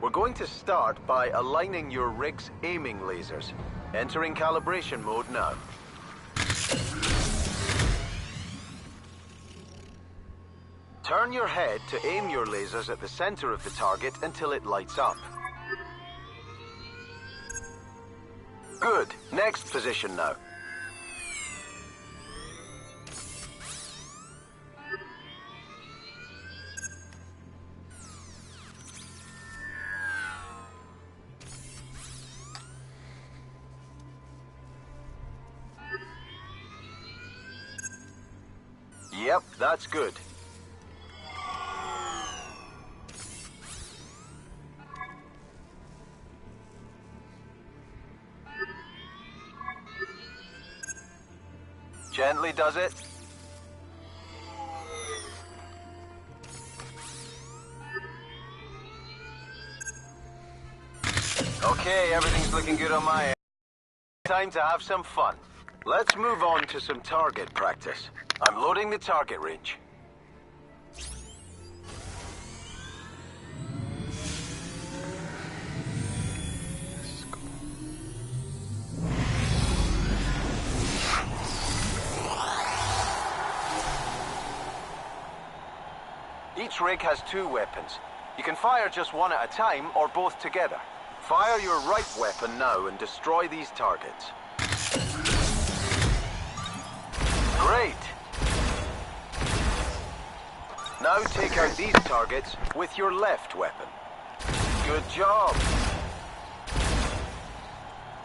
We're going to start by aligning your rig's aiming lasers. Entering calibration mode now. Turn your head to aim your lasers at the center of the target until it lights up. Good. Next position now. Yep, that's good. Gently does it. Okay, everything's looking good on my end. Time to have some fun. Let's move on to some target practice. I'm loading the target range. Each rig has 2 weapons. You can fire just one at a time or both together. Fire your right weapon now and destroy these targets. Great! Now take out these targets with your left weapon. Good job!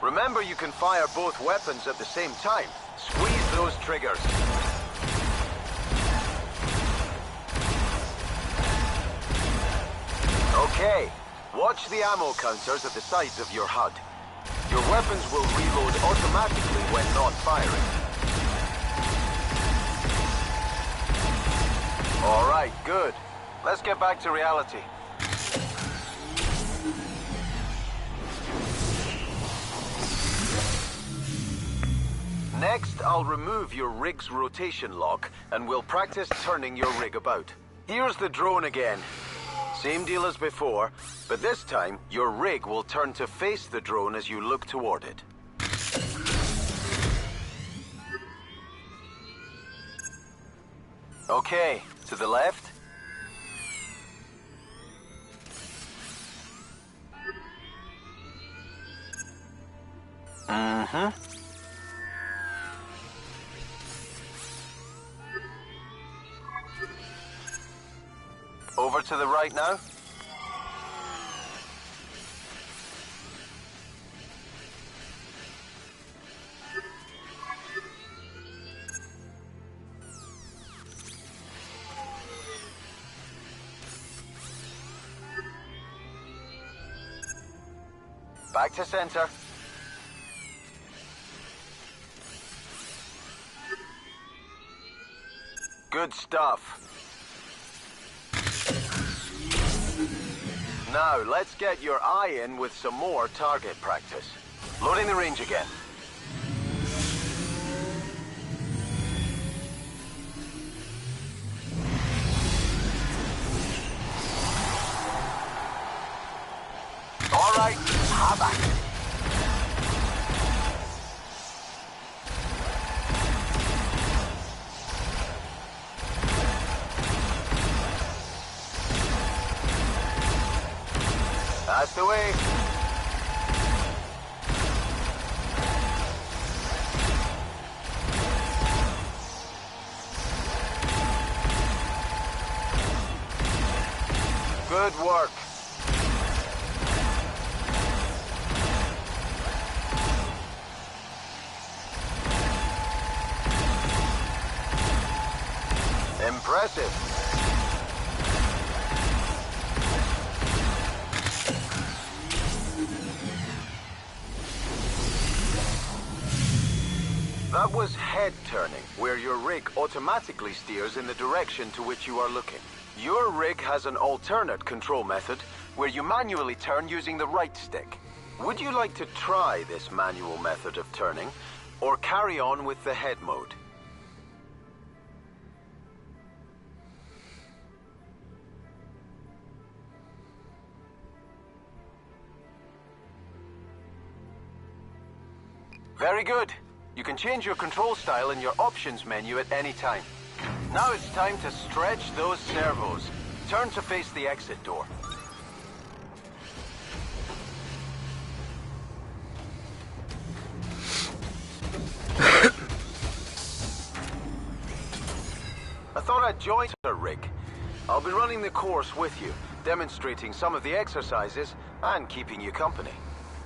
Remember, you can fire both weapons at the same time. Squeeze those triggers. Okay, watch the ammo counters at the sides of your HUD. Your weapons will reload automatically when not firing. All right, good. Let's get back to reality. Next, I'll remove your rig's rotation lock, and we'll practice turning your rig about. Here's the drone again. Same deal as before, but this time, your rig will turn to face the drone as you look toward it. Okay, to the left. Mm-hmm. Over to the right now. Back to center. Good stuff. Now, let's get your eye in with some more target practice. Loading the range again. All right, have at it. That's the way. Good work. Impressive. That was head turning, where your rig automatically steers in the direction to which you are looking. Your rig has an alternate control method, where you manually turn using the right stick. Would you like to try this manual method of turning, or carry on with the head mode? Very good. You can change your control style in your options menu at any time. Now it's time to stretch those servos. Turn to face the exit door. I thought I'd join a rig. I'll be running the course with you, demonstrating some of the exercises and keeping you company.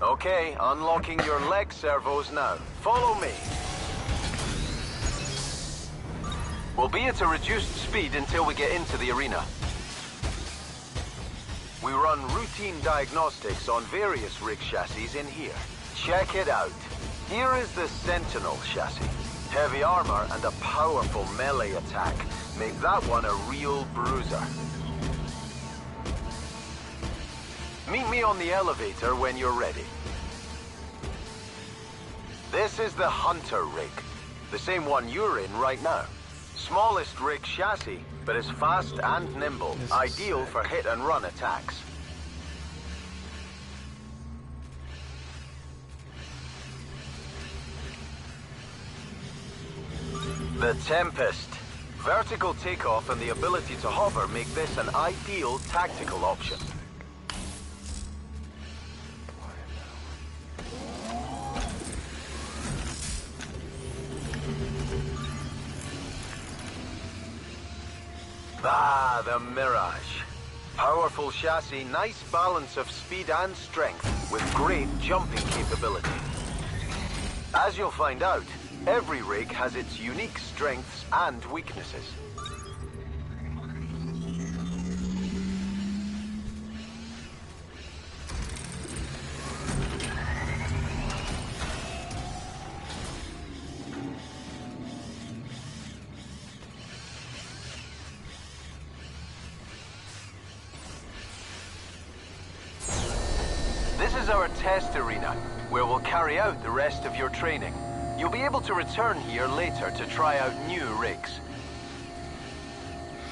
Okay, unlocking your leg servos now. Follow me. We'll be at a reduced speed until we get into the arena. We run routine diagnostics on various rig chassis in here. Check it out. Here is the Sentinel chassis. Heavy armor and a powerful melee attack make that one a real bruiser. Meet me on the elevator when you're ready. This is the Hunter rig, the same one you're in right now. Smallest rig chassis, but is fast and nimble, ideal for hit-and-run attacks. The Tempest. Vertical takeoff and the ability to hover make this an ideal tactical option. Ah, the Mirage. Powerful chassis, nice balance of speed and strength, with great jumping capability. As you'll find out, every rig has its unique strengths and weaknesses. This is our test arena, where we'll carry out the rest of your training. You'll be able to return here later to try out new rigs.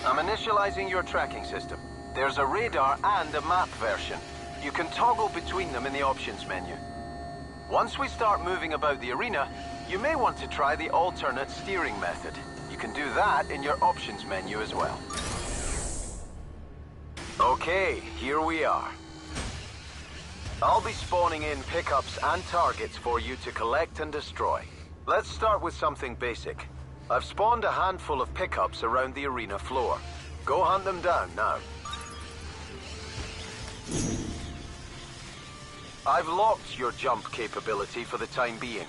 I'm initializing your tracking system. There's a radar and a map version. You can toggle between them in the options menu. Once we start moving about the arena, you may want to try the alternate steering method. You can do that in your options menu as well. Okay, here we are. I'll be spawning in pickups and targets for you to collect and destroy. Let's start with something basic. I've spawned a handful of pickups around the arena floor. Go hunt them down now. I've locked your jump capability for the time being.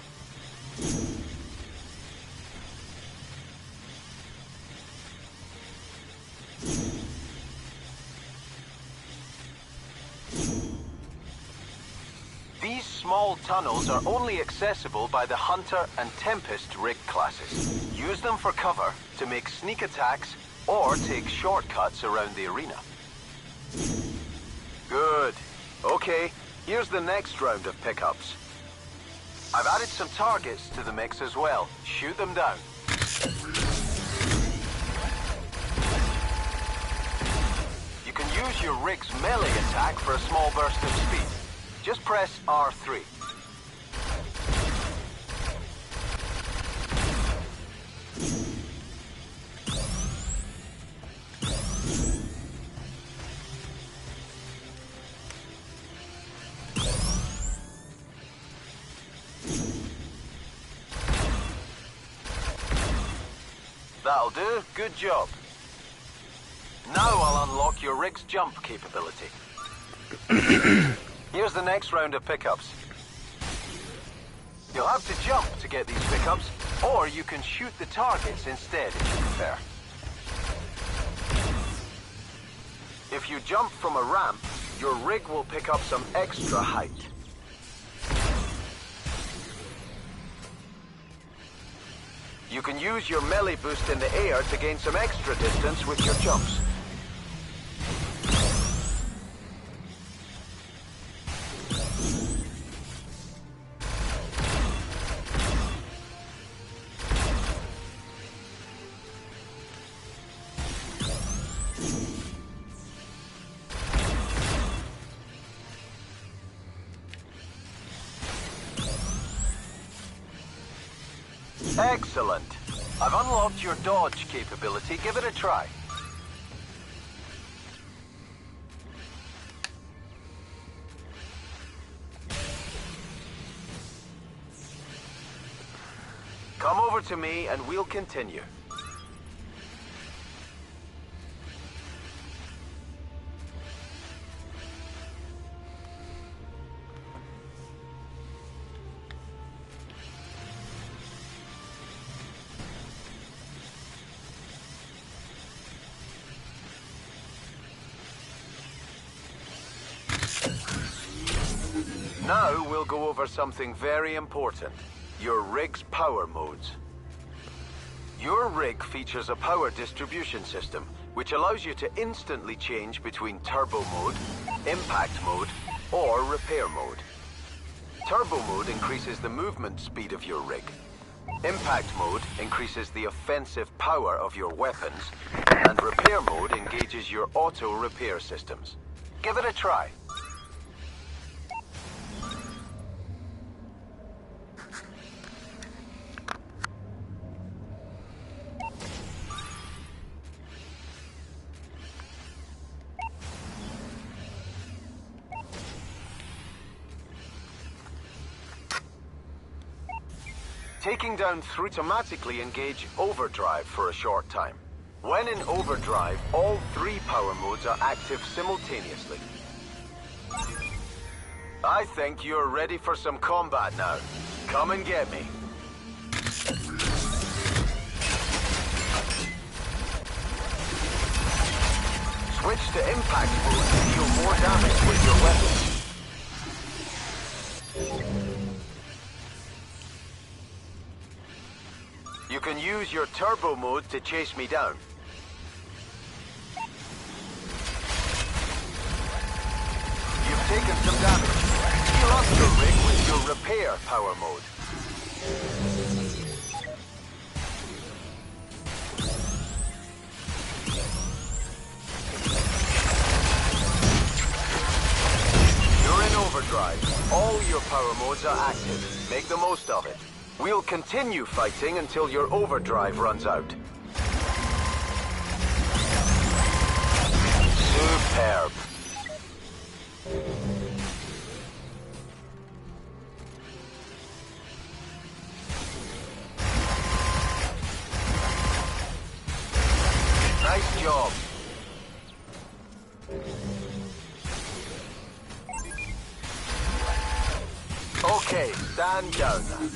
These small tunnels are only accessible by the Hunter and Tempest rig classes. Use them for cover to make sneak attacks or take shortcuts around the arena. Good. Okay, here's the next round of pickups. I've added some targets to the mix as well. Shoot them down. You can use your rig's melee attack for a small burst of speed. Just press R3. That'll do. Good job. Now I'll unlock your rig's jump capability. Here's the next round of pickups. You'll have to jump to get these pickups, or you can shoot the targets instead if you prefer. If you jump from a ramp, your rig will pick up some extra height. You can use your melee boost in the air to gain some extra distance with your jumps. Excellent. I've unlocked your dodge capability. Give it a try. Come over to me and we'll continue. Now we'll go over something very important. Your rig's power modes. Your rig features a power distribution system, which allows you to instantly change between turbo mode, impact mode, or repair mode. Turbo mode increases the movement speed of your rig. Impact mode increases the offensive power of your weapons, and repair mode engages your auto repair systems. Give it a try. Taking down through automatically engage overdrive for a short time. When in overdrive, all 3 power modes are active simultaneously. I think you're ready for some combat now. Come and get me. Switch to impact mode to deal more damage with your weapon. You can use your turbo mode to chase me down. You've taken some damage. Heal up your rig with your repair power mode. You're in overdrive. All your power modes are active. Make the most of it. We'll continue fighting until your overdrive runs out. Superb. Nice job. Okay, stand down now.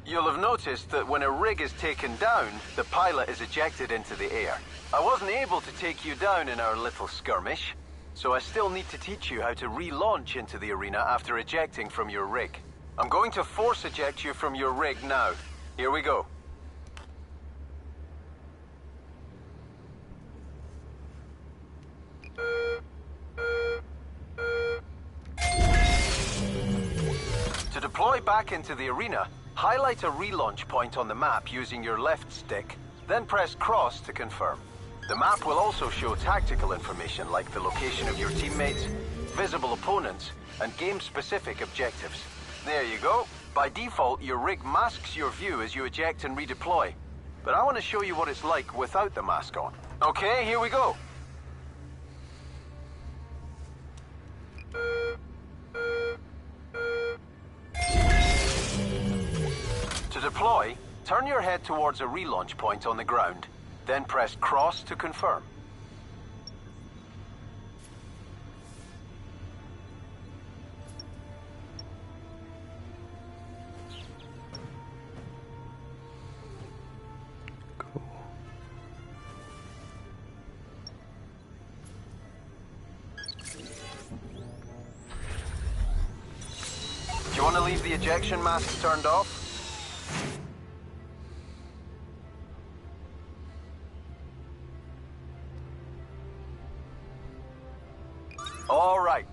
You'll have noticed that when a rig is taken down, the pilot is ejected into the air. I wasn't able to take you down in our little skirmish, so I still need to teach you how to relaunch into the arena after ejecting from your rig. I'm going to force eject you from your rig now. Here we go. To deploy back into the arena, highlight a relaunch point on the map using your left stick, then press cross to confirm. The map will also show tactical information like the location of your teammates, visible opponents, and game-specific objectives. There you go. By default, your rig masks your view as you eject and redeploy. But I want to show you what it's like without the mask on. Okay, here we go. To deploy, turn your head towards a relaunch point on the ground, then press cross to confirm. Cool. Do you want to leave the ejection mask turned off? All right.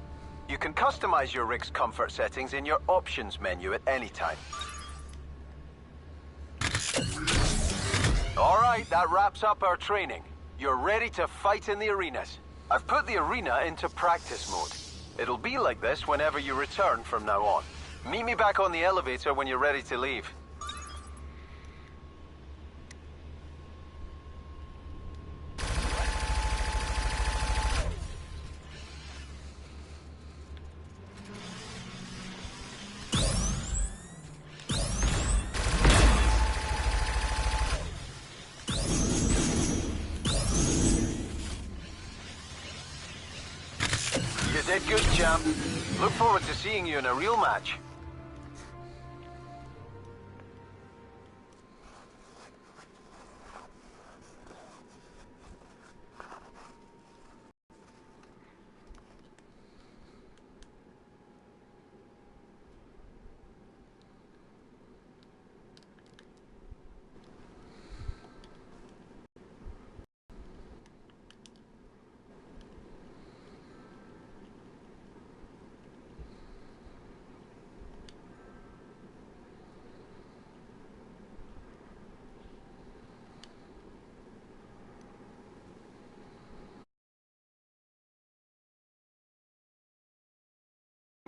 You can customize your rig's comfort settings in your options menu at any time. All right, that wraps up our training. You're ready to fight in the arenas. I've put the arena into practice mode. It'll be like this whenever you return from now on. Meet me back on the elevator when you're ready to leave. did good, champ. Look forward to seeing you in a real match.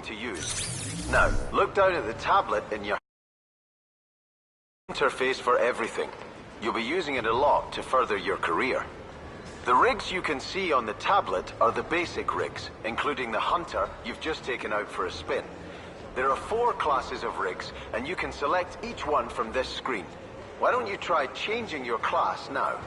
To use. Now, look down at the tablet in your interface for everything. You'll be using it a lot to further your career. The rigs you can see on the tablet are the basic rigs, including the Hunter you've just taken out for a spin. There are 4 classes of rigs, and you can select each one from this screen. Why don't you try changing your class now?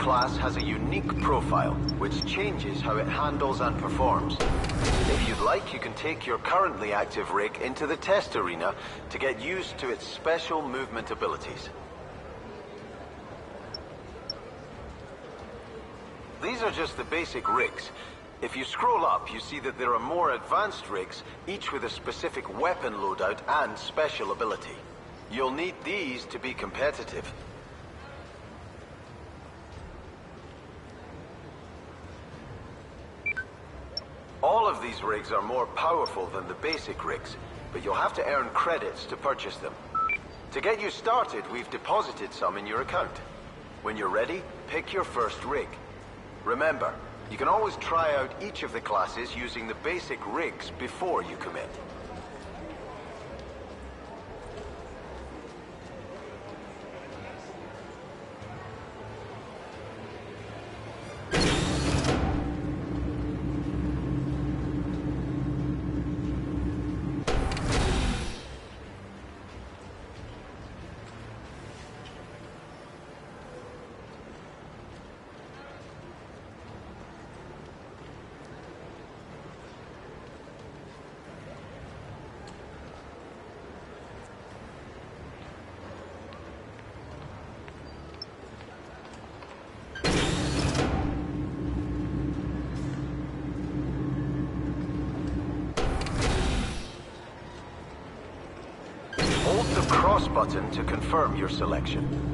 class has a unique profile, which changes how it handles and performs. If you'd like, you can take your currently active rig into the test arena to get used to its special movement abilities. These are just the basic rigs. If you scroll up, you see that there are more advanced rigs, each with a specific weapon loadout and special ability. You'll need these to be competitive. All of these rigs are more powerful than the basic rigs, but you'll have to earn credits to purchase them. To get you started, we've deposited some in your account. When you're ready, pick your first rig. Remember, you can always try out each of the classes using the basic rigs before you commit. Hold the cross button to confirm your selection.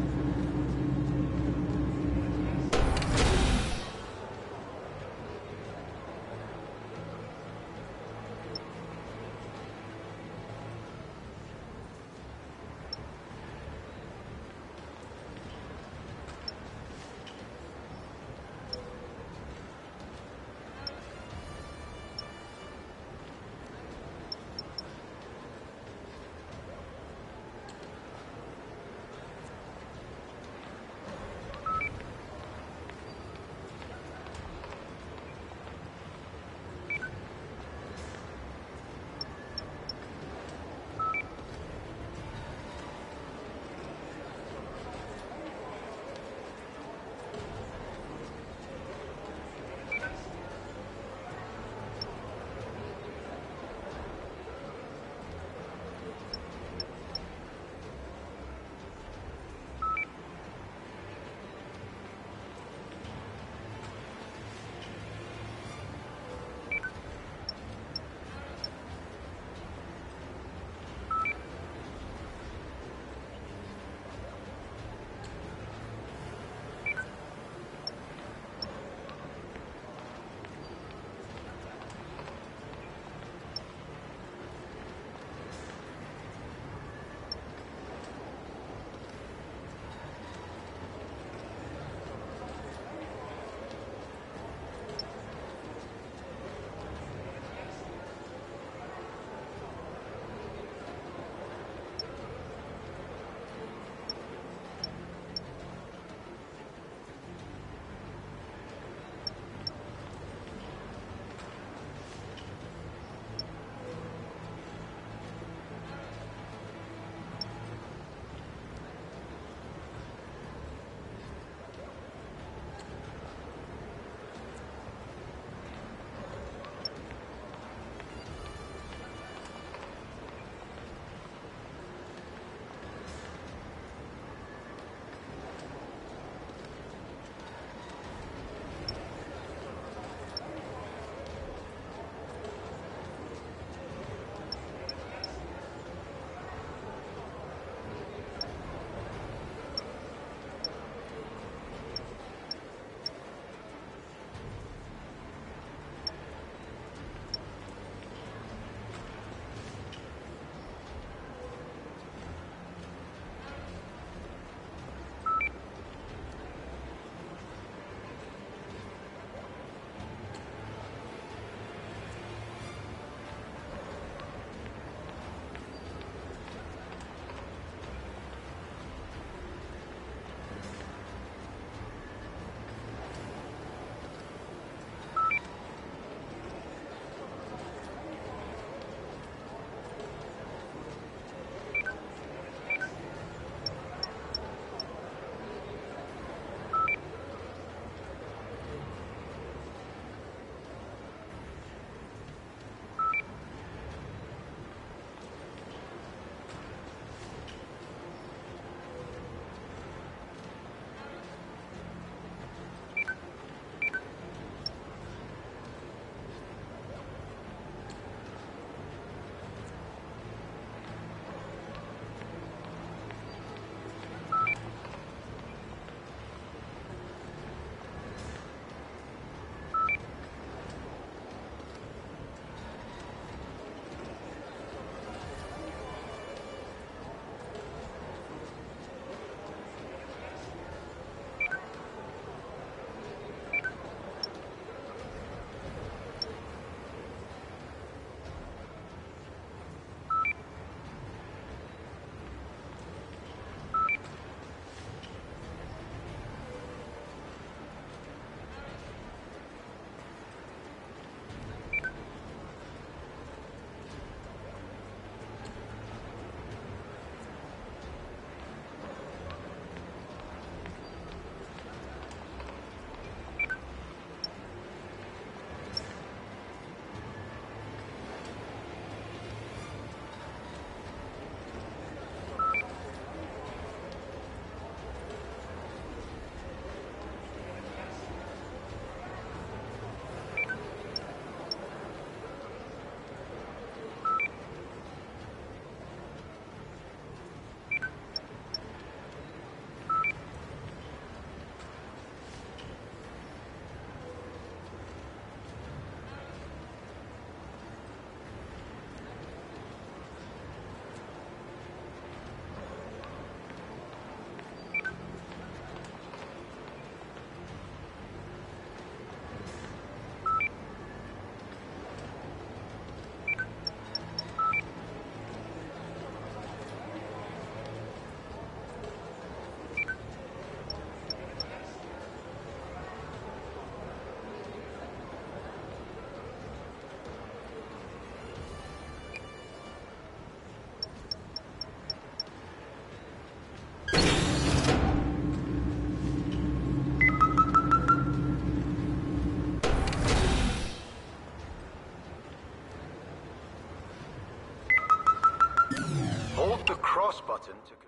cross button to...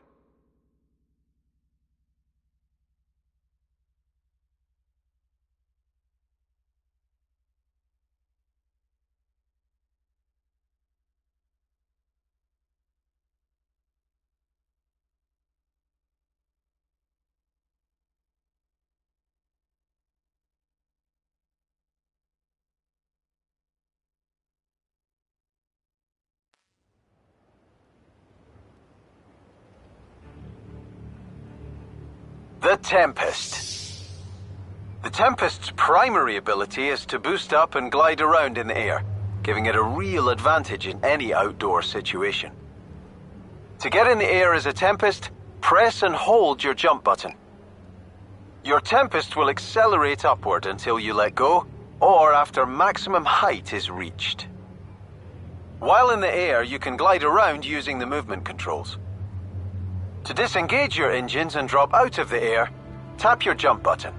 The Tempest. The Tempest's primary ability is to boost up and glide around in the air, giving it a real advantage in any outdoor situation. To get in the air as a Tempest, press and hold your jump button. Your Tempest will accelerate upward until you let go, or after maximum height is reached. While in the air, you can glide around using the movement controls. To disengage your engines and drop out of the air, tap your jump button.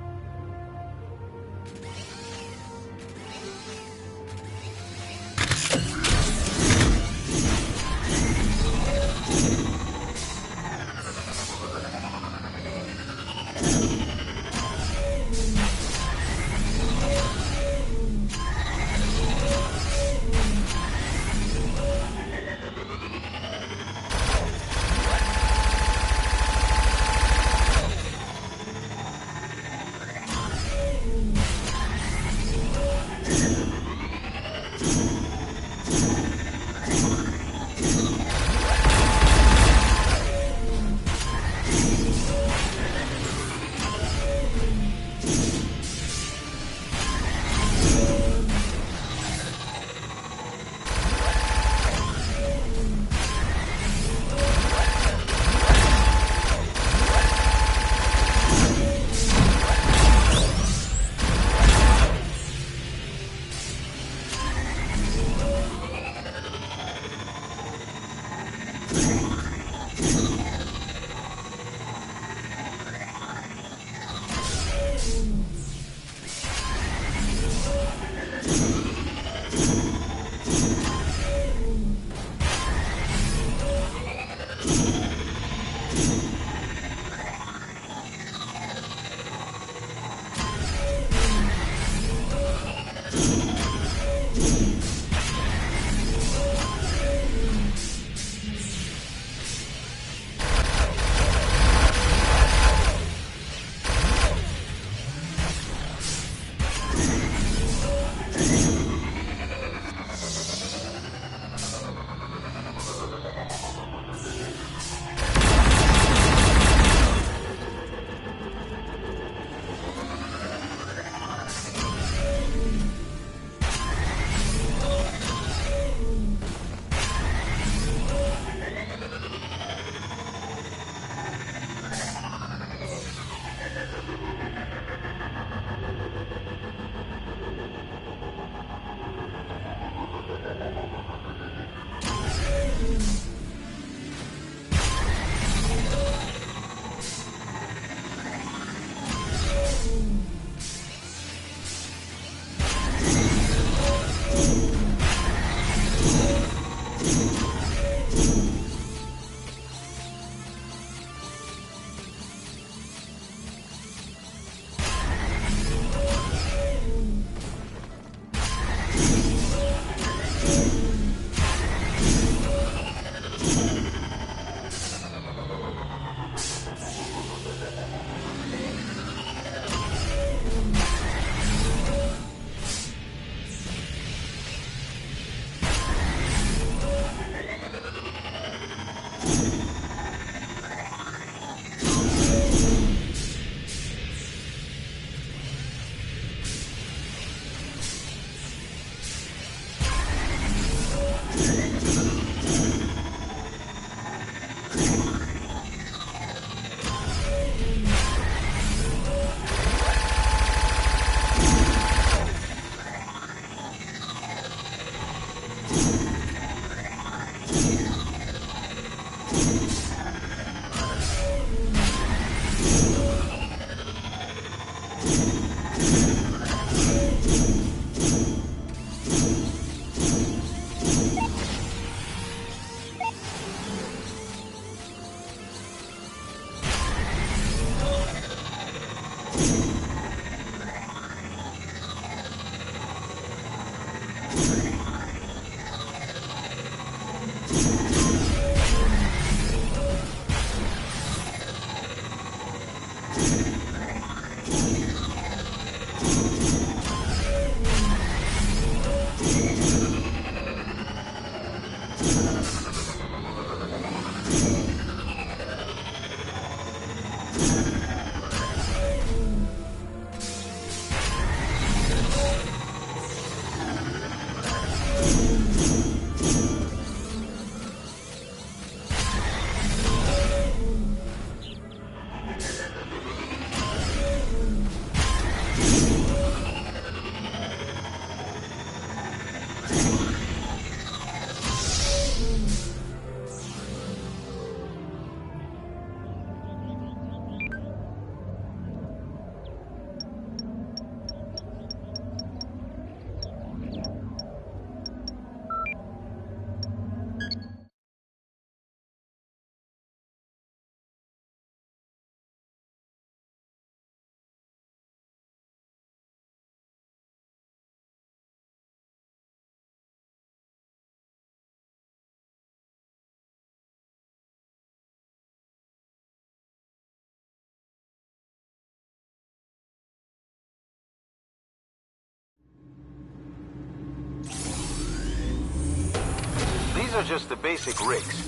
These are just the basic rigs.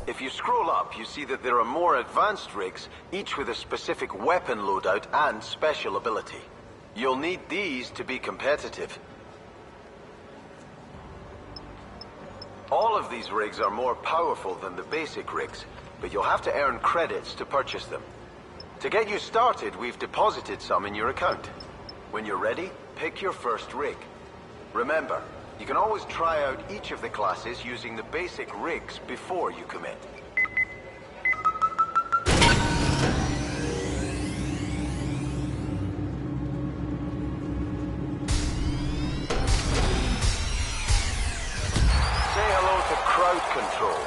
If you scroll up, you see that there are more advanced rigs, each with a specific weapon loadout and special ability. You'll need these to be competitive. All of these rigs are more powerful than the basic rigs, but you'll have to earn credits to purchase them. To get you started, we've deposited some in your account. When you're ready, pick your first rig. Remember, you can always try out each of the classes using the basic rigs before you commit. Say hello to Crowd Control,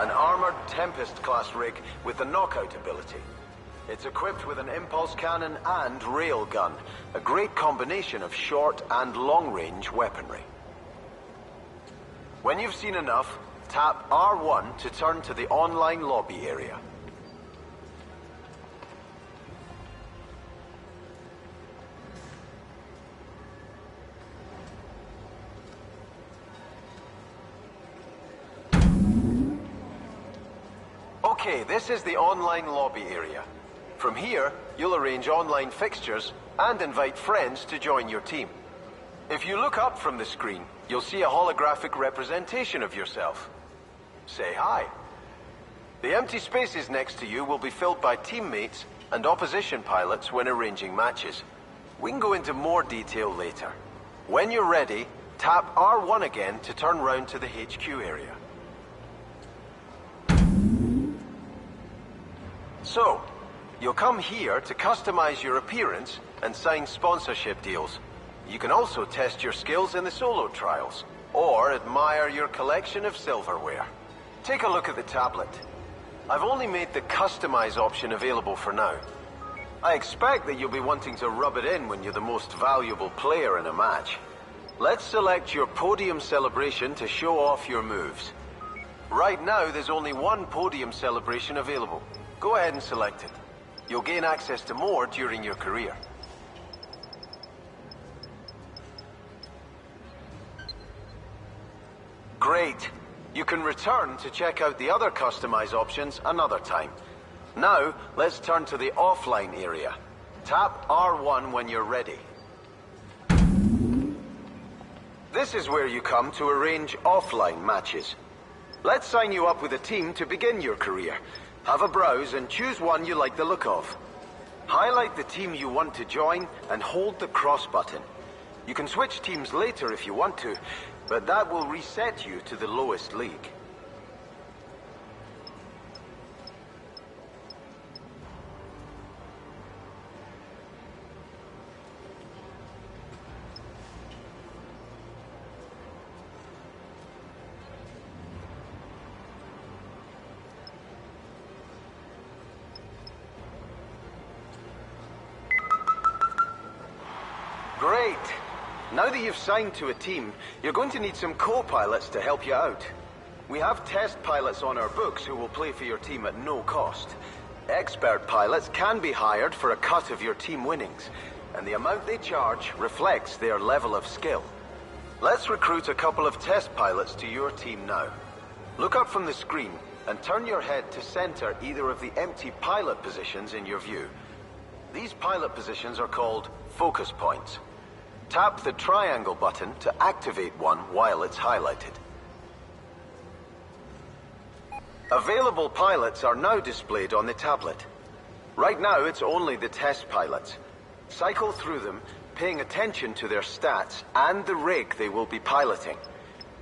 an armored Tempest class rig with the knockout ability. It's equipped with an impulse cannon and railgun, a great combination of short and long-range weaponry. When you've seen enough, tap R1 to turn to the online lobby area. Okay, this is the online lobby area. From here, you'll arrange online fixtures and invite friends to join your team. If you look up from the screen, you'll see a holographic representation of yourself. Say hi. The empty spaces next to you will be filled by teammates and opposition pilots when arranging matches. We can go into more detail later. When you're ready, tap R1 again to turn round to the HQ area. So, you'll come here to customize your appearance and sign sponsorship deals. You can also test your skills in the solo trials, or admire your collection of silverware. Take a look at the tablet. I've only made the customize option available for now. I expect that you'll be wanting to rub it in when you're the most valuable player in a match. Let's select your podium celebration to show off your moves. Right now, there's only one podium celebration available. Go ahead and select it. You'll gain access to more during your career. Great. You can return to check out the other customize options another time. Now, let's turn to the offline area. Tap R1 when you're ready. This is where you come to arrange offline matches. Let's sign you up with a team to begin your career. Have a browse and choose one you like the look of. Highlight the team you want to join and hold the cross button. You can switch teams later if you want to, but that will reset you to the lowest league. Great! Now that you've signed to a team, you're going to need some co-pilots to help you out. We have test pilots on our books who will play for your team at no cost. Expert pilots can be hired for a cut of your team winnings, and the amount they charge reflects their level of skill. Let's recruit a couple of test pilots to your team now. Look up from the screen and turn your head to center either of the empty pilot positions in your view. These pilot positions are called focus points. Tap the triangle button to activate one while it's highlighted. Available pilots are now displayed on the tablet. Right now, it's only the test pilots. Cycle through them, paying attention to their stats and the rig they will be piloting.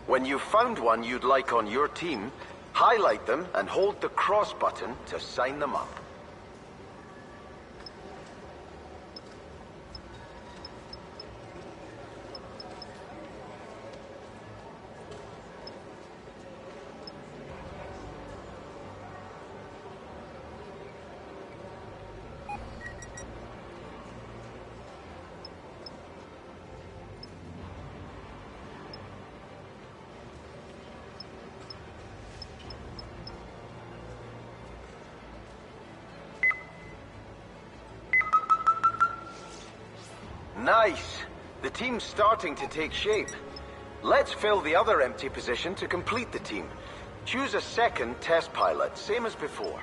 When you've found one you'd like on your team, highlight them and hold the cross button to sign them up. Nice! The team's starting to take shape. Let's fill the other empty position to complete the team. Choose a second test pilot, same as before.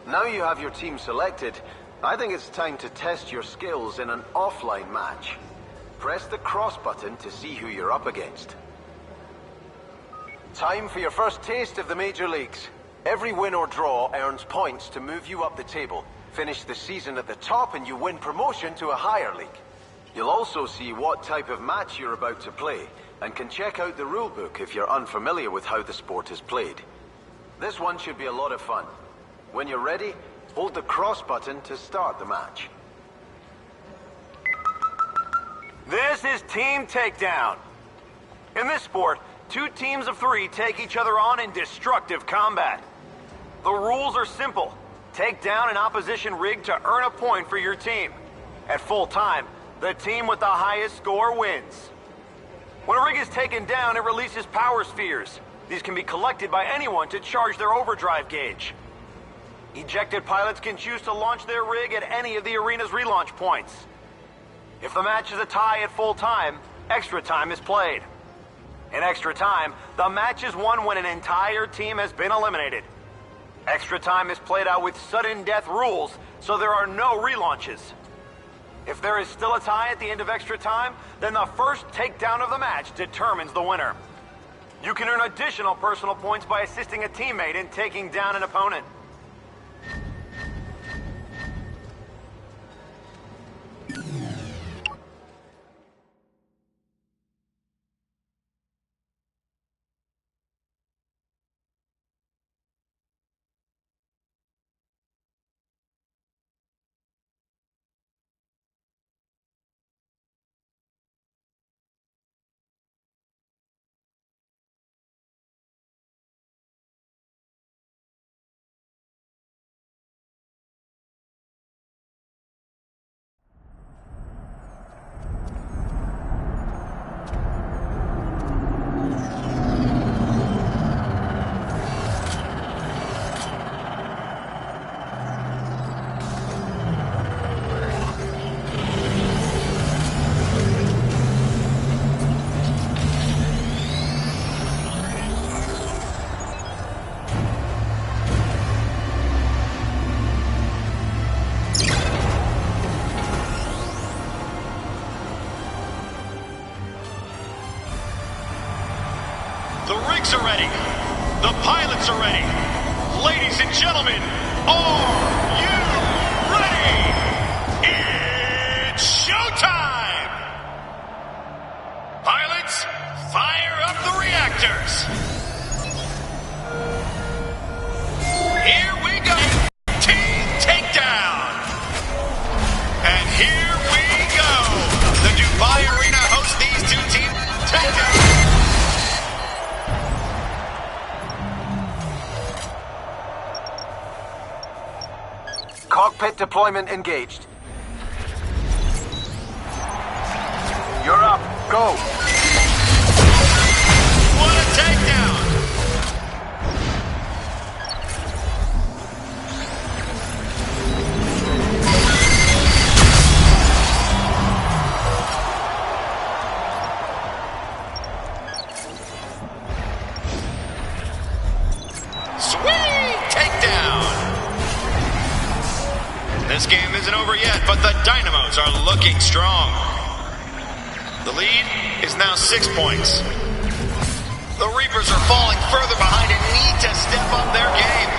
Now you have your team selected, I think it's time to test your skills in an offline match. Press the cross button to see who you're up against. Time for your first taste of the major leagues. Every win or draw earns points to move you up the table. Finish the season at the top and you win promotion to a higher league. You'll also see what type of match you're about to play, and can check out the rulebook if you're unfamiliar with how the sport is played. This one should be a lot of fun. When you're ready, hold the cross button to start the match. This is Team Takedown. In this sport, 2 teams of 3 take each other on in destructive combat. The rules are simple. Take down an opposition rig to earn a point for your team. At full time, the team with the highest score wins. When a rig is taken down, it releases power spheres. These can be collected by anyone to charge their overdrive gauge. Ejected pilots can choose to launch their rig at any of the arena's relaunch points. If the match is a tie at full time, extra time is played. In extra time, the match is won when an entire team has been eliminated. Extra time is played out with sudden death rules, so there are no relaunches. If there is still a tie at the end of extra time, then the first takedown of the match determines the winner. You can earn additional personal points by assisting a teammate in taking down an opponent. The rigs are ready. The pilots are ready. Ladies and gentlemen, are you ready? It's showtime! Pilots, fire up the reactors. Here we go. Team Takedown. And here we go. The Dubai Arena hosts these 2 team takedowns. Cockpit deployment engaged. You're up. Go. What a takedown! Sweet takedown! This game isn't over yet, but the Dynamos are looking strong. The lead is now 6 points. The Reapers are falling further behind and need to step up their game.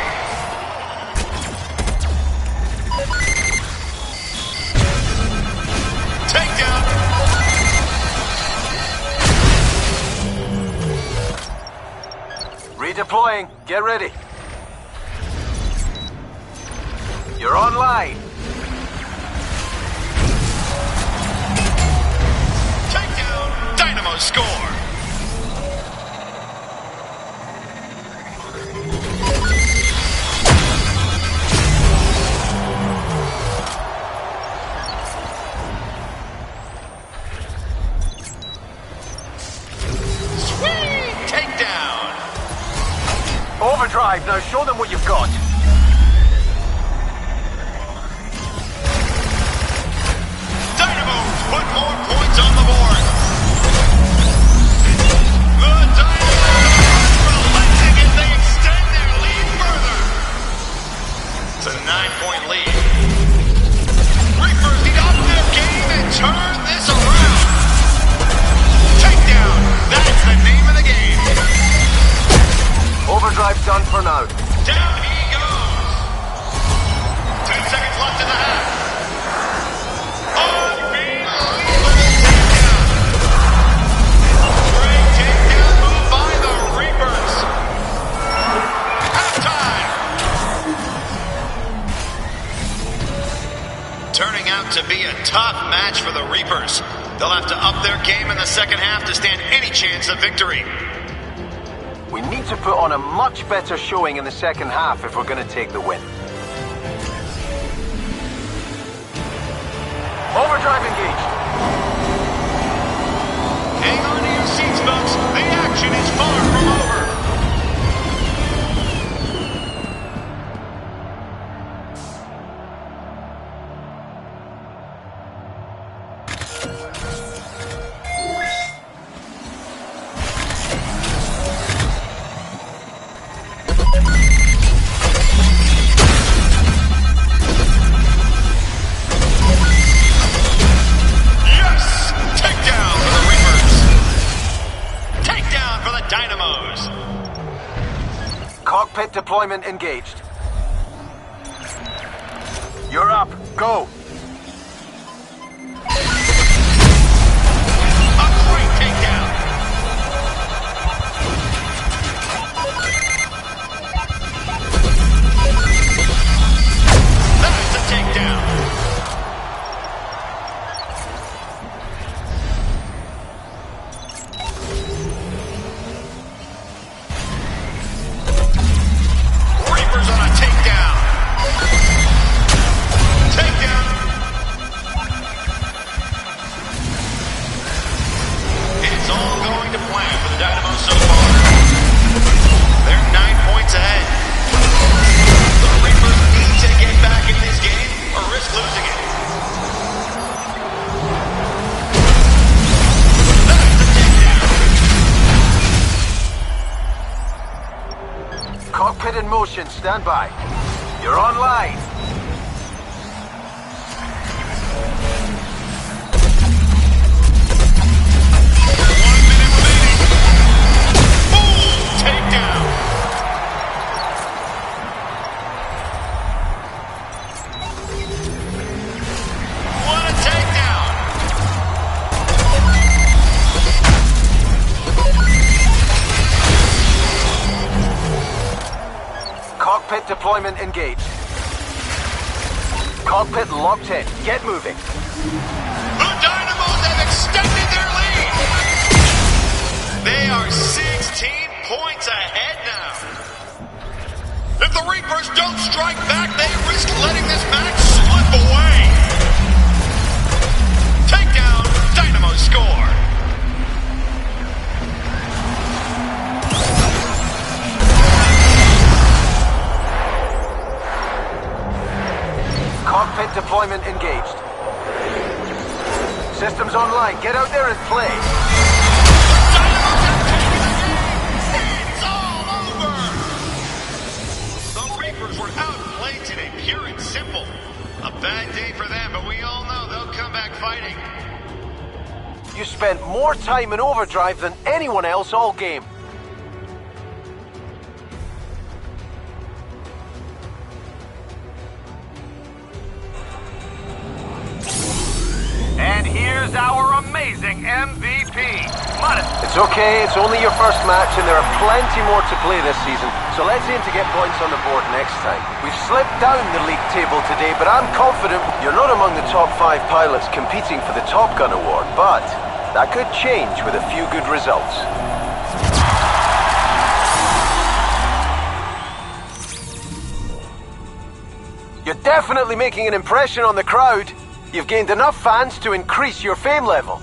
Takedown! Redeploying. Get ready. You're online. Takedown! Dynamo score! Sweet takedown! Overdrive. Now show them what you've got. Dynamos put more points on the board. The Dynamos are relenting as they extend their lead further. It's a 9-point lead. Reapers need up their game and turn this around. Takedown. That's the name of the game. Overdrive done for now. Down he goes. 10 seconds left in the half. Unbelievable takedown. Great takedown move by the Reapers. Halftime. Turning out to be a tough match for the Reapers. They'll have to up their game in the second half to stand any chance of victory. We need to put on a much better showing in the second half if we're going to take the win. Overdrive engaged. Hang on to your seats, folks. The action is far from over. Yes! Takedown for the Reapers. Takedown for the Dynamos. Cockpit deployment engaged. You're up. Go. A great takedown. That's a takedown. Reapers on a takedown. Takedown. It's all going to plan for the Dynamos so far. They're 9 points ahead. The Reapers need to get back in this game or risk losing it. That's the takedown. Cockpit in motion. Stand by. You're online. Takedown. What a takedown. Cockpit deployment engaged. Cockpit locked in. Get moving. The Dynamos have extended their lead. They are 16 points ahead now. If the Reapers don't strike back, they risk letting this match slip away. Takedown, Dynamos score. Cockpit deployment engaged. Systems online. Get out there and play. It's all over! The Reapers were outplayed today, pure and simple. A bad day for them, but we all know they'll come back fighting. You spent more time in overdrive than anyone else all game. And here's our amazing MVP. It's okay, it's only your first match and there are plenty more to play this season, so let's aim to get points on the board next time. We've slipped down the league table today, but I'm confident you're not among the top 5 pilots competing for the Top Gun award, but that could change with a few good results. You're definitely making an impression on the crowd. You've gained enough fans to increase your fame level.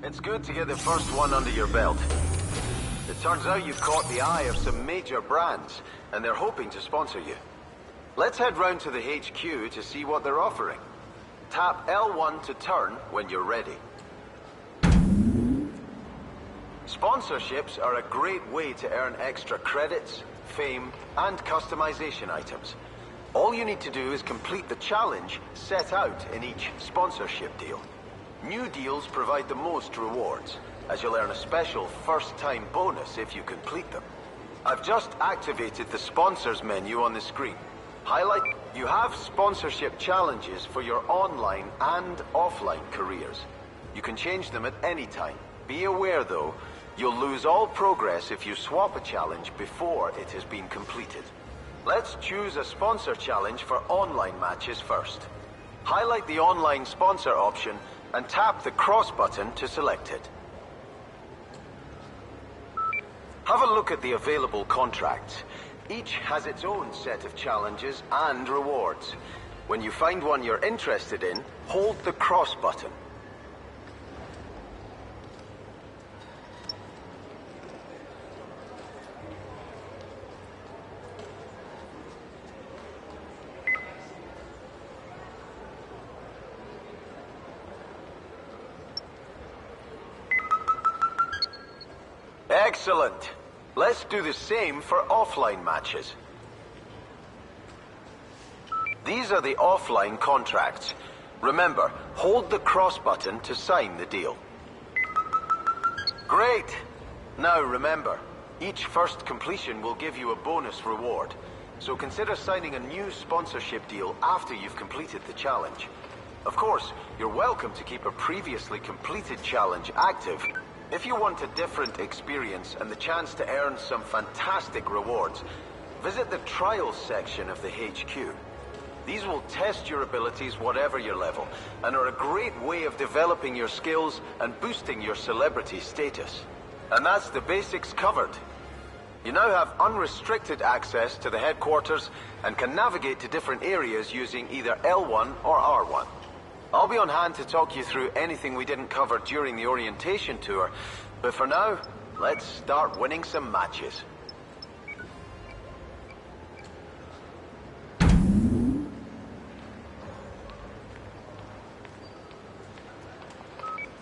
It's good to get the first one under your belt. It turns out you've caught the eye of some major brands, and they're hoping to sponsor you. Let's head round to the HQ to see what they're offering. Tap L1 to turn when you're ready. Sponsorships are a great way to earn extra credits, fame, and customization items. All you need to do is complete the challenge set out in each sponsorship deal. New deals provide the most rewards, as you'll earn a special first-time bonus if you complete them. I've just activated the sponsors menu on the screen. Highlight, you have sponsorship challenges for your online and offline careers. You can change them at any time. Be aware though, you'll lose all progress if you swap a challenge before it has been completed. Let's choose a sponsor challenge for online matches first. Highlight the online sponsor option and tap the cross button to select it. Have a look at the available contracts. Each has its own set of challenges and rewards. When you find one you're interested in, hold the cross button. Excellent. Let's do the same for offline matches. These are the offline contracts. Remember, hold the cross button to sign the deal. Great. Now remember, each first completion will give you a bonus reward. So consider signing a new sponsorship deal after you've completed the challenge. Of course, you're welcome to keep a previously completed challenge active. If you want a different experience and the chance to earn some fantastic rewards, visit the Trials section of the HQ. These will test your abilities whatever your level, and are a great way of developing your skills and boosting your celebrity status. And that's the basics covered. You now have unrestricted access to the headquarters and can navigate to different areas using either L1 or R1. I'll be on hand to talk you through anything we didn't cover during the orientation tour, but for now, let's start winning some matches.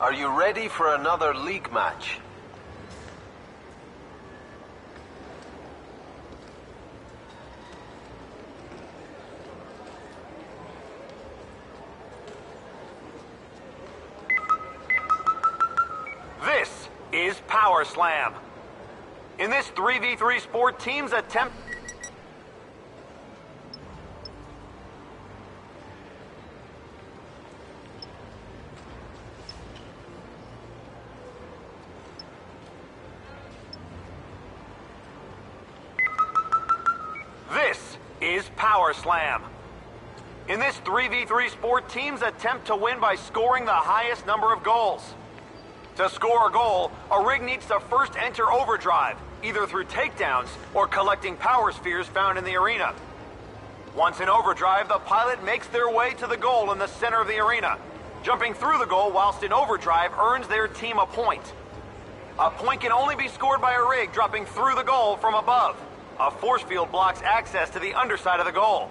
Are you ready for another league match? This is Power Slam. In this 3v3 sport, teams attempt... is Power Slam. In this 3v3 sport, teams attempt to win by scoring the highest number of goals. To score a goal, a rig needs to first enter overdrive, either through takedowns or collecting power spheres found in the arena. Once in overdrive, the pilot makes their way to the goal in the center of the arena. Jumping through the goal whilst in overdrive earns their team a point. A point can only be scored by a rig dropping through the goal from above. A force field blocks access to the underside of the goal.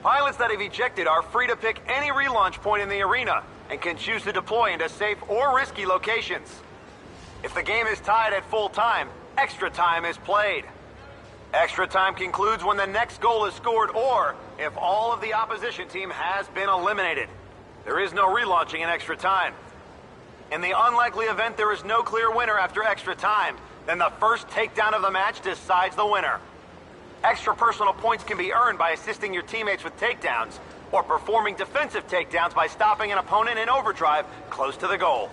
Pilots that have ejected are free to pick any relaunch point in the arena and can choose to deploy into safe or risky locations. If the game is tied at full time, extra time is played. Extra time concludes when the next goal is scored or if all of the opposition team has been eliminated. There is no relaunching in extra time. In the unlikely event there is no clear winner after extra time, then the first takedown of the match decides the winner. Extra personal points can be earned by assisting your teammates with takedowns or performing defensive takedowns by stopping an opponent in overdrive close to the goal.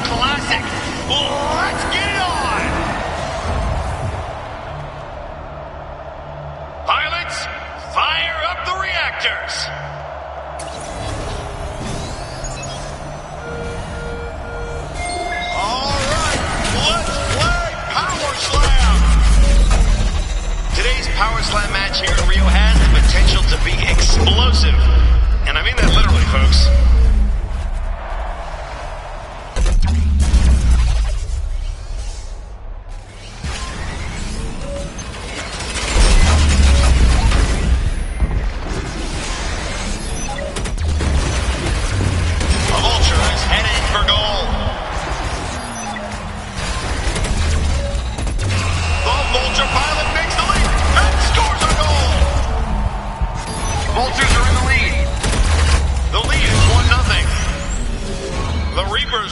Classic. Let's get it on. Pilots, fire up the reactors. All right, let's play Power Slam. Today's Power Slam match here in Rio has the potential to be explosive. And I mean that literally, folks.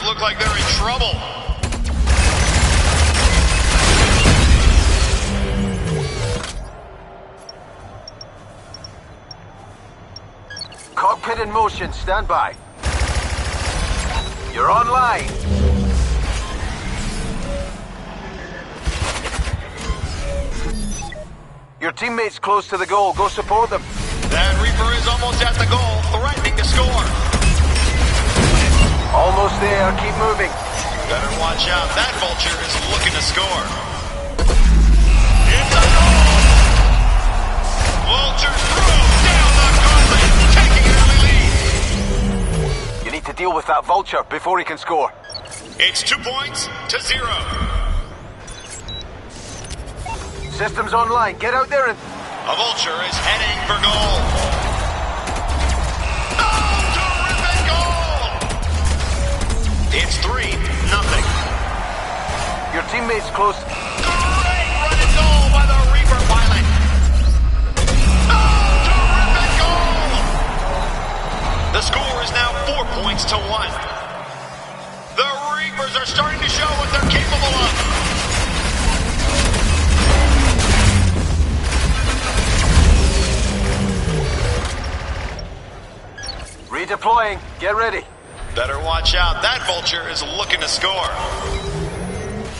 Look like they're in trouble. Cockpit in motion, stand by. You're online. Your teammate's close to the goal, go support them. That Reaper is almost at the goal, threatening to score. Almost there, keep moving. Better watch out, that Vulture is looking to score. It's a goal! Vulture throws down the gauntlet, taking an early lead. You need to deal with that Vulture before he can score. It's 2 points to 0. Systems online, get out there and... A Vulture is heading for goal. It's 3-0. Your teammate's close. Great run and goal by the Reaper pilot. Oh, terrific goal! The score is now 4 points to 1. The Reapers are starting to show what they're capable of. Redeploying, get ready. Better watch out. That Vulture is looking to score.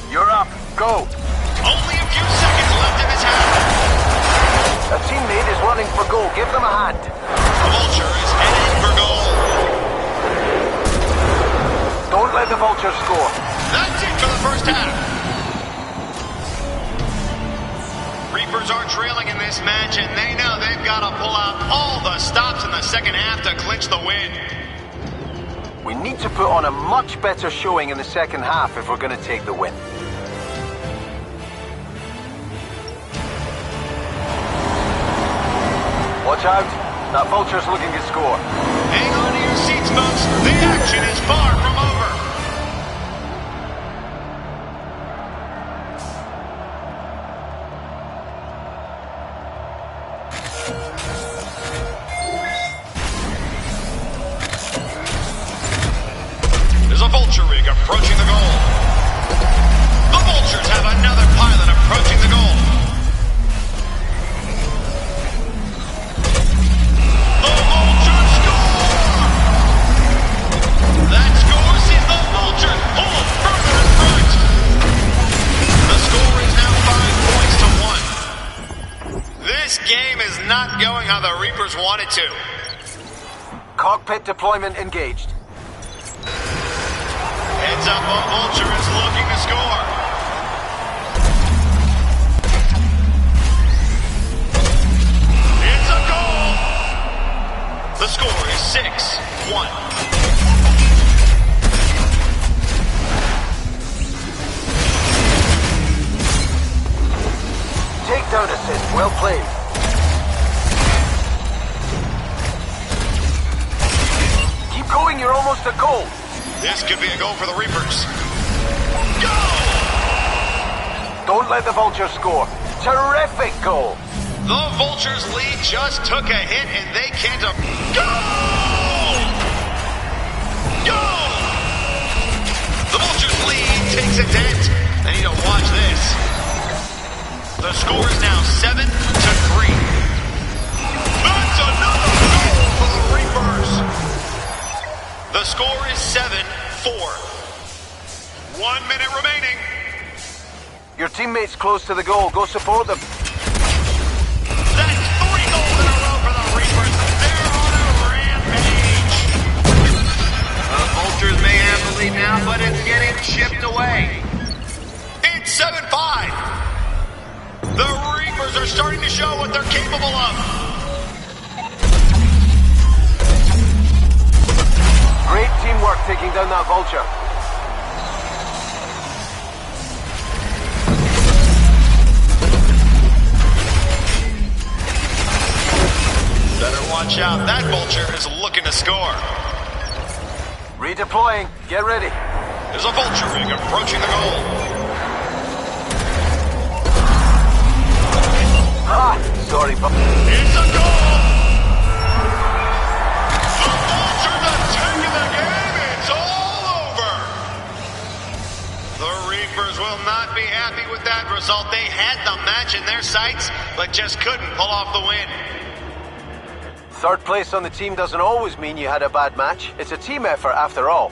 You're up. Go. Only a few seconds left in this half. A teammate is running for goal. Give them a hand. The Vulture is heading for goal. let the Vultures score. That's it for the first half. Reapers are trailing in this match, and they know they've got to pull out all the stops in the second half to clinch the win. We need to put on a much better showing in the second half if we're going to take the win. Watch out. That Vulture's looking to score. Hang on to your seats, folks. The action is far from over. There's a Vulture rig approaching the goal. The Vultures have another pilot approaching the goal. The Vultures score! That score sees the Vultures pull further in front. The score is now 5 points to 1. This game is not going how the Reapers want it to. Cockpit deployment engaged. Heads up, a Vulture is looking to score. It's a goal! The score is 6-1. Takedown assist, well played. Keep going, you're almost a goal. This could be a goal for the Reapers. Go! Don't let the Vulture score. Terrific goal. The Vultures' lead just took a hit and they can't... Go! Go! The Vultures' lead takes a dent. They need to watch this. The score is now 7-3. That's another goal for the Reapers. The score is 7-4. 1 minute remaining. Your teammate's close to the goal. Go support them. That's 3 goals in a row for the Reapers. They're on a rampage. The Vultures may have the lead now, but it's getting chipped away. It's 7-5. The Reapers are starting to show what they're capable of. Great teamwork taking down that Vulture. Better watch out. That Vulture is looking to score. Redeploying. Get ready. There's a Vulture rig approaching the goal. Ah, sorry, but It's a goal! The Vultures are taking the game. It's all over. The Reapers will not be happy with that result. They had the match in their sights, but just couldn't pull off the win. third place on the team doesn't always mean you had a bad match. It's a team effort after all.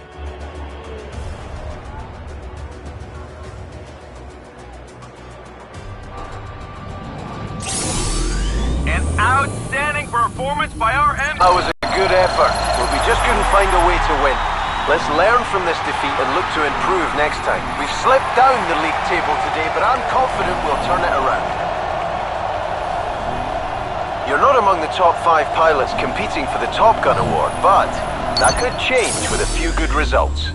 An outstanding performance by our M. That was a good effort, but we just couldn't find a way to win. Let's learn from this defeat and look to improve next time. We've slipped down the league table today, but I'm confident we'll turn it around. You're not among the top 5 pilots competing for the Top Gun award, but that could change with a few good results.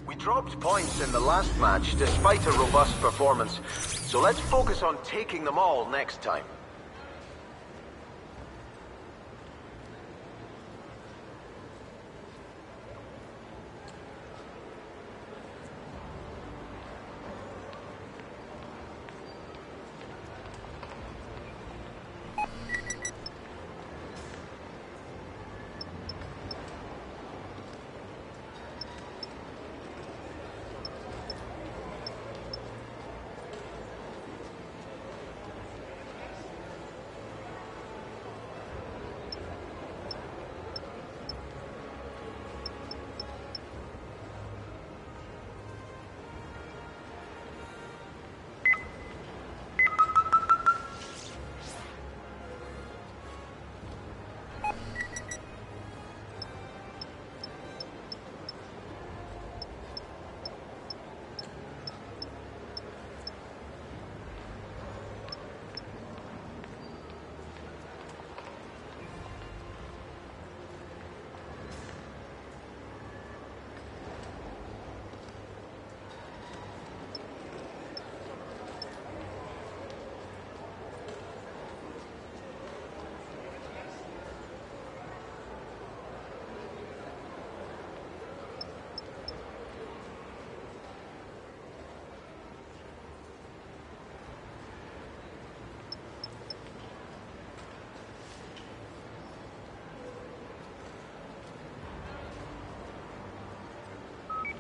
We dropped points in the last match despite a robust performance, so let's focus on taking them all next time.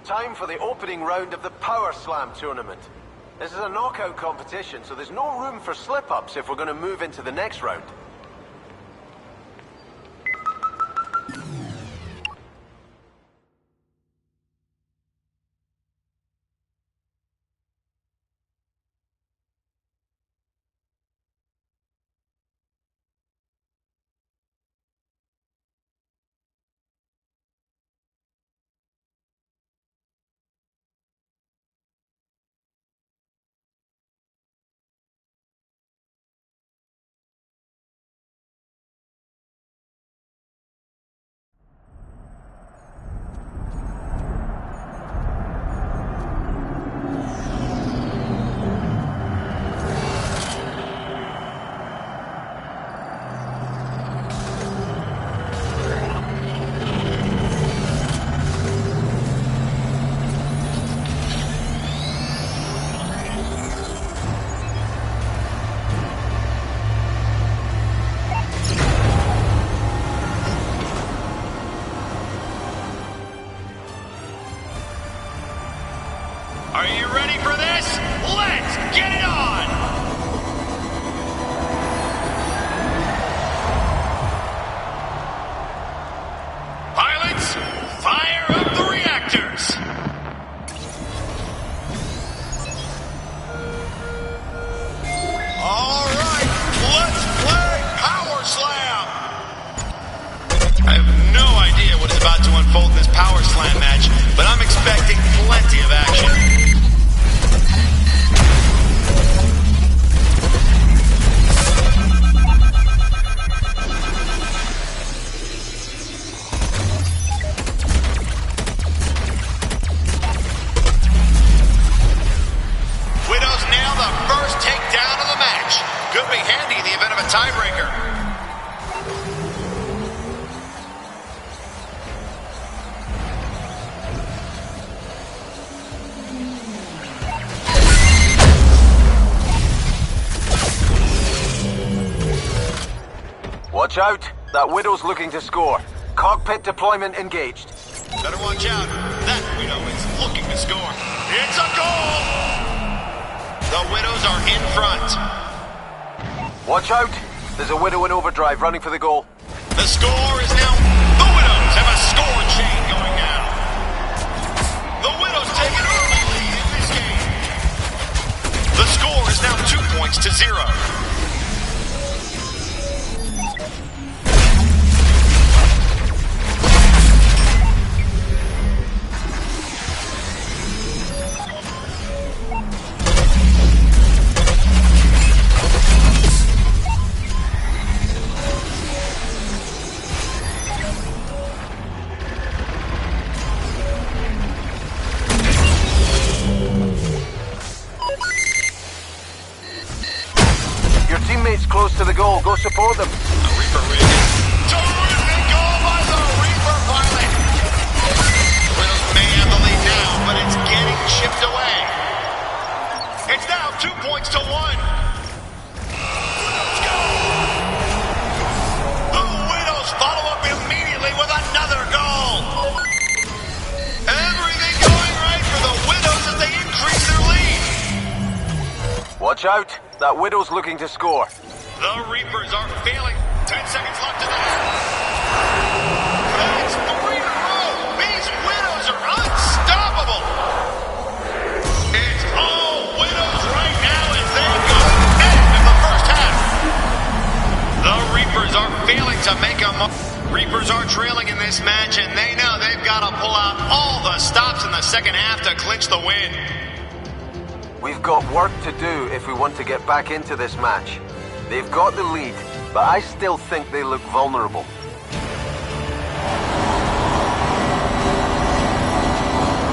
Time for the opening round of the Power Slam tournament. This is a knockout competition, so there's no room for slip-ups if we're going to move into the next round. Are you ready for this? Let's get it on! Pilots, fire up the reactors! All right, let's play Power Slam! I have no idea what is about to unfold in this Power Slam match, but I'm expecting plenty of action. Could be handy in the event of a tiebreaker. Watch out. That Widow's looking to score. Cockpit deployment engaged. Better watch out. That Widow is looking to score. It's a goal! The Widows are in front. Watch out! There's a Widow in overdrive running for the goal. The score is now... The Widows have a score chain going now. The Widows take an early lead in this game. The score is now 2 points to 0. Close to the goal. Go support them. The Reaper rig. Terrific goal by the Reaper pilot. The Widows may have the lead now, but it's getting chipped away. It's now 2 points to 1. Let's go. The Widows follow up immediately with another goal. Everything going right for the Widows as they increase their lead. Watch out. That Widow's looking to score. The Reapers are failing. 10 seconds left in the half. That's 3 in a row. These Widows are unstoppable. It's all Widows right now as they go end of the first half. The Reapers are failing to make a Reapers are trailing in this match, and they know they've got to pull out all the stops in the second half to clinch the win. We've got work to do if we want to get back into this match. They've got the lead, but I still think they look vulnerable.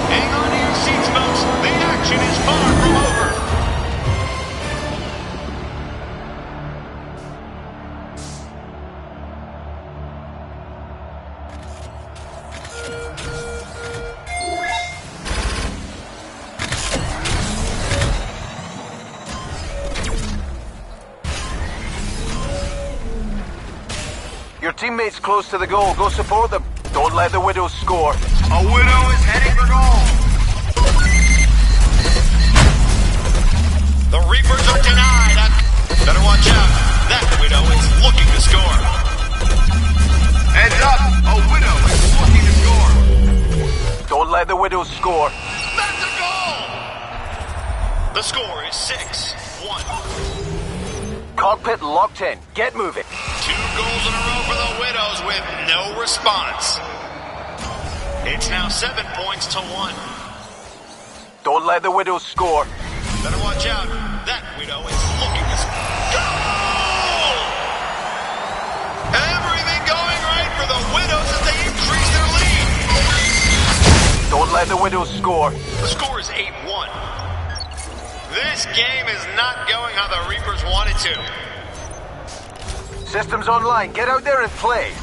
Hang on to your seats, folks. The action is far from over. Your teammate's close to the goal. Go support them. Don't let the Widows score. A Widow is heading for goal. Reapers are denied. Better watch out. That Widow is looking to score. Heads up! A Widow is looking to score. Don't let the Widows score. That's a goal! The score is 6-1. Cockpit locked in. Get moving. 2 goals in a row for the Widows with no response. It's now 7 points to 1. Don't let the Widows score. Better watch out. That Widow is looking to goal! Everything going right for the Widows as they increase their lead. Don't let the Widows score. The score is 8-1. This game is not going how the Reapers wanted to. Systems online. Get out there and play.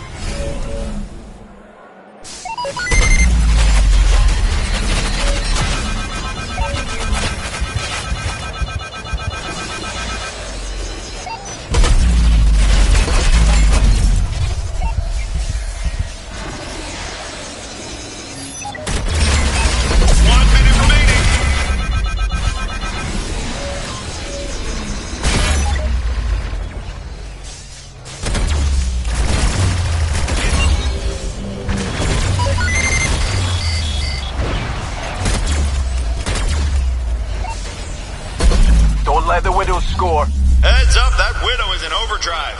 Let the Widows score. Heads up, that Widow is in overdrive.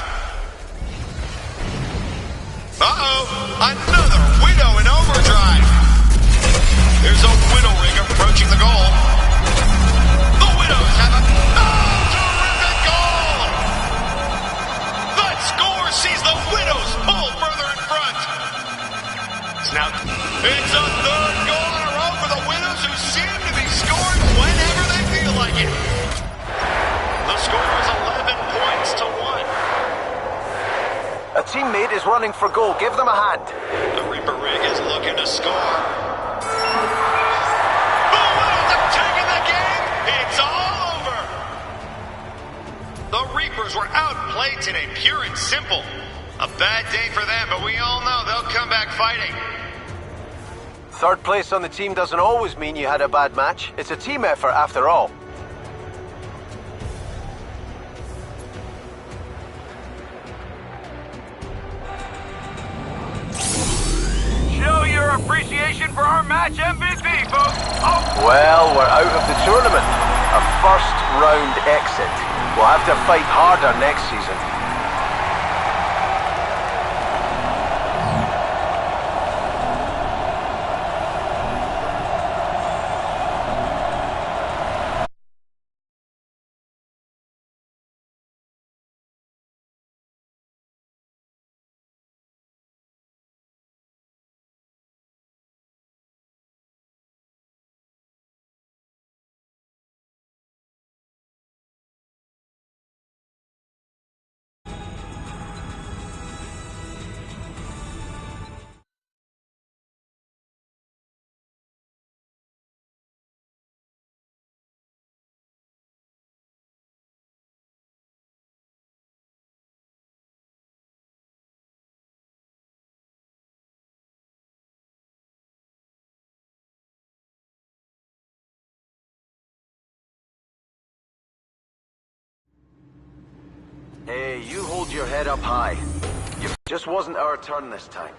Uh-oh, another Widow in overdrive. There's a Widow rig approaching the goal. The Widows have a terrific goal. That score sees the Widows pull further in front. It's a third goal in a row for the Widows, who seem to be scoring whenever they feel like it. The score is 11 points to 1. A teammate is running for goal. Give them a hand. The Reaper rig is looking to score. The Widows have taken the game. It's all over. The Reapers were outplayed today, pure and simple. A bad day for them, but we all know they'll come back fighting. Third place on the team doesn't always mean you had a bad match. It's a team effort after all. Show your appreciation for our match MVP, folks. Oh. Well, we're out of the tournament. A first round exit. We'll have to fight harder next season. Hey, you hold your head up high. It just wasn't our turn this time.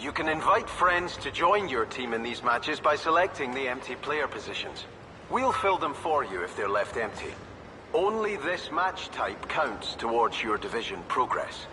You can invite friends to join your team in these matches by selecting the empty player positions. We'll fill them for you if they're left empty. Only this match type counts towards your division progress.